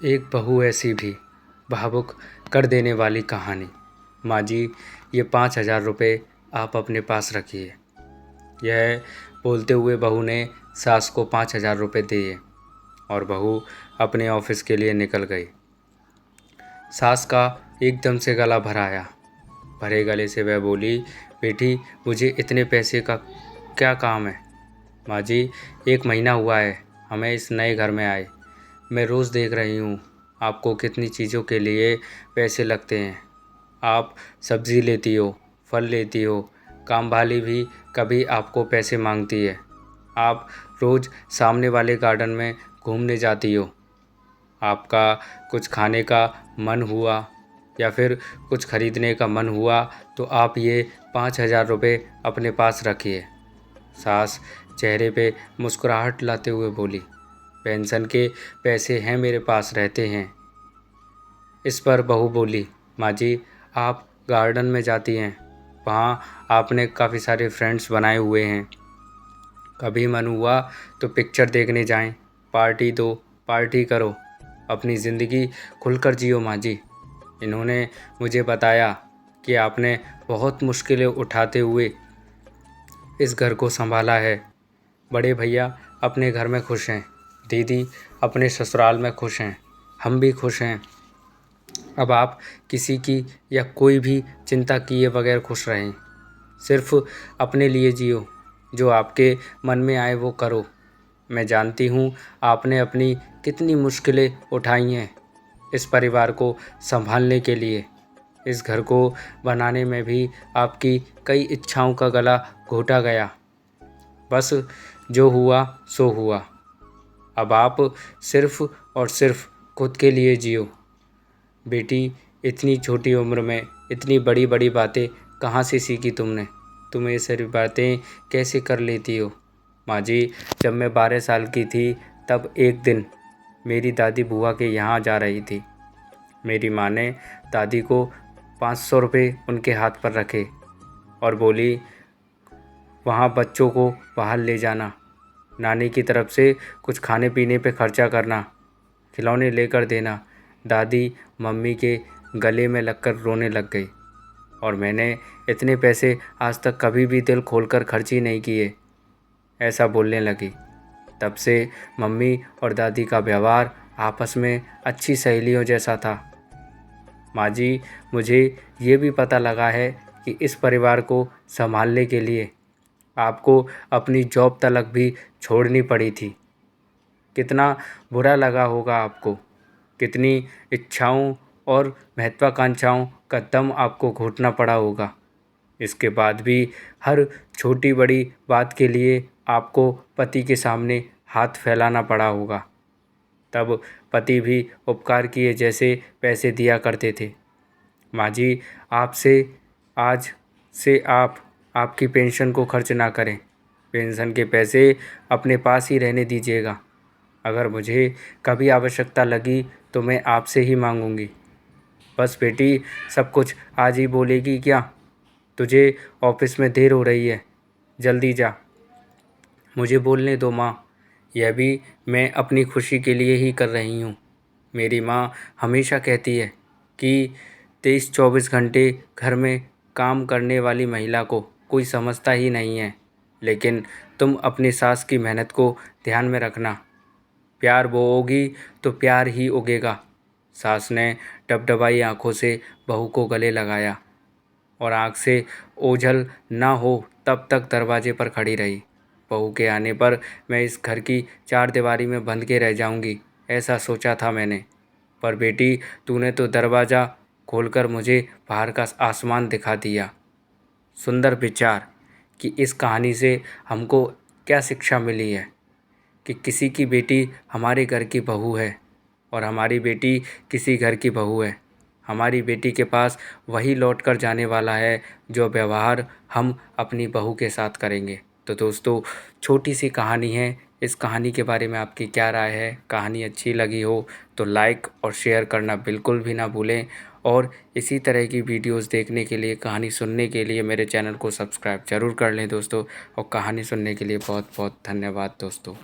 एक बहू ऐसी भी भावुक कर देने वाली कहानी। माँ जी, ये 5,000 रुपये आप अपने पास रखिए। यह बोलते हुए बहू ने सास को 5,000 रुपये दिए और बहू अपने ऑफिस के लिए निकल गई। सास का एकदम से गला भर आया। भरे गले से वह बोली, बेटी, मुझे इतने पैसे का क्या काम है? माँ जी, 1 महीना हुआ है हमें इस नए घर में आए। मैं रोज़ देख रही हूँ आपको कितनी चीज़ों के लिए पैसे लगते हैं। आप सब्ज़ी लेती हो, फल लेती हो, काम वाली भी कभी आपको पैसे मांगती है। आप रोज़ सामने वाले गार्डन में घूमने जाती हो। आपका कुछ खाने का मन हुआ या फिर कुछ खरीदने का मन हुआ तो आप ये 5,000 रुपये अपने पास रखिए। सास चेहरे पे मुस्कुराहट लाते हुए बोली, पेंशन के पैसे हैं मेरे पास, रहते हैं। इस पर बहू बोली, माँ जी, आप गार्डन में जाती हैं, वहाँ आपने काफ़ी सारे फ्रेंड्स बनाए हुए हैं। कभी मन हुआ तो पिक्चर देखने जाएं, पार्टी दो, पार्टी करो, अपनी ज़िंदगी खुलकर जियो। माँ जी, इन्होंने मुझे बताया कि आपने बहुत मुश्किलें उठाते हुए इस घर को संभाला है। बड़े भैया अपने घर में खुश हैं, दीदी अपने ससुराल में खुश हैं, हम भी खुश हैं। अब आप किसी की या कोई भी चिंता किए बगैर खुश रहें। सिर्फ अपने लिए जियो, जो आपके मन में आए वो करो। मैं जानती हूँ आपने अपनी कितनी मुश्किलें उठाई हैं इस परिवार को संभालने के लिए। इस घर को बनाने में भी आपकी कई इच्छाओं का गला घोटा गया। बस जो हुआ सो हुआ। अब आप सिर्फ और सिर्फ खुद के लिए जियो। बेटी, इतनी छोटी उम्र में इतनी बड़ी बड़ी बातें कहाँ से सीखी तुमने? तुम ये सारी बातें कैसे कर लेती हो? माँ जी, जब मैं 12 साल की थी तब एक दिन मेरी दादी बुआ के यहाँ जा रही थी। मेरी माँ ने दादी को 500 रुपये उनके हाथ पर रखे और बोली, वहाँ बच्चों को बाहर ले जाना, नानी की तरफ से कुछ खाने पीने पे खर्चा करना, खिलौने लेकर देना। दादी मम्मी के गले में लगकर रोने लग गई और मैंने इतने पैसे आज तक कभी भी दिल खोलकर खर्च ही नहीं किए, ऐसा बोलने लगी। तब से मम्मी और दादी का व्यवहार आपस में अच्छी सहेलियों जैसा था। माँ जी, मुझे ये भी पता लगा है कि इस परिवार को संभालने के लिए आपको अपनी जॉब तलक भी छोड़नी पड़ी थी। कितना बुरा लगा होगा आपको, कितनी इच्छाओं और महत्वाकांक्षाओं का दम आपको घोटना पड़ा होगा। इसके बाद भी हर छोटी बड़ी बात के लिए आपको पति के सामने हाथ फैलाना पड़ा होगा। तब पति भी उपकार किए जैसे पैसे दिया करते थे। माँ जी, आपसे आज से आप आपकी पेंशन को खर्च ना करें। पेंशन के पैसे अपने पास ही रहने दीजिएगा। अगर मुझे कभी आवश्यकता लगी तो मैं आपसे ही मांगूंगी। बस बेटी, सब कुछ आज ही बोलेगी क्या? तुझे ऑफिस में देर हो रही है, जल्दी जा। मुझे बोलने दो माँ, यह भी मैं अपनी खुशी के लिए ही कर रही हूँ। मेरी माँ हमेशा कहती है कि 23-24 घंटे घर में काम करने वाली महिला को कोई समझता ही नहीं है। लेकिन तुम अपनी सास की मेहनत को ध्यान में रखना। प्यार बोओगी तो प्यार ही उगेगा। सास ने डबडबाई आंखों से बहू को गले लगाया और आँख से ओझल ना हो तब तक दरवाजे पर खड़ी रही। बहू के आने पर मैं इस घर की 4 दीवारी में बंध के रह जाऊंगी, ऐसा सोचा था मैंने। पर बेटी, तूने तो दरवाज़ा खोलकर मुझे बाहर का आसमान दिखा दिया। सुंदर विचार कि इस कहानी से हमको क्या शिक्षा मिली है कि किसी की बेटी हमारे घर की बहू है और हमारी बेटी किसी घर की बहू है। हमारी बेटी के पास वही लौट कर जाने वाला है जो व्यवहार हम अपनी बहू के साथ करेंगे। तो दोस्तों, छोटी सी कहानी है। इस कहानी के बारे में आपकी क्या राय है? कहानी अच्छी लगी हो तो लाइक और शेयर करना बिल्कुल भी ना भूलें और इसी तरह की वीडियोस देखने के लिए, कहानी सुनने के लिए मेरे चैनल को सब्सक्राइब ज़रूर कर लें दोस्तों। और कहानी सुनने के लिए बहुत बहुत धन्यवाद दोस्तों।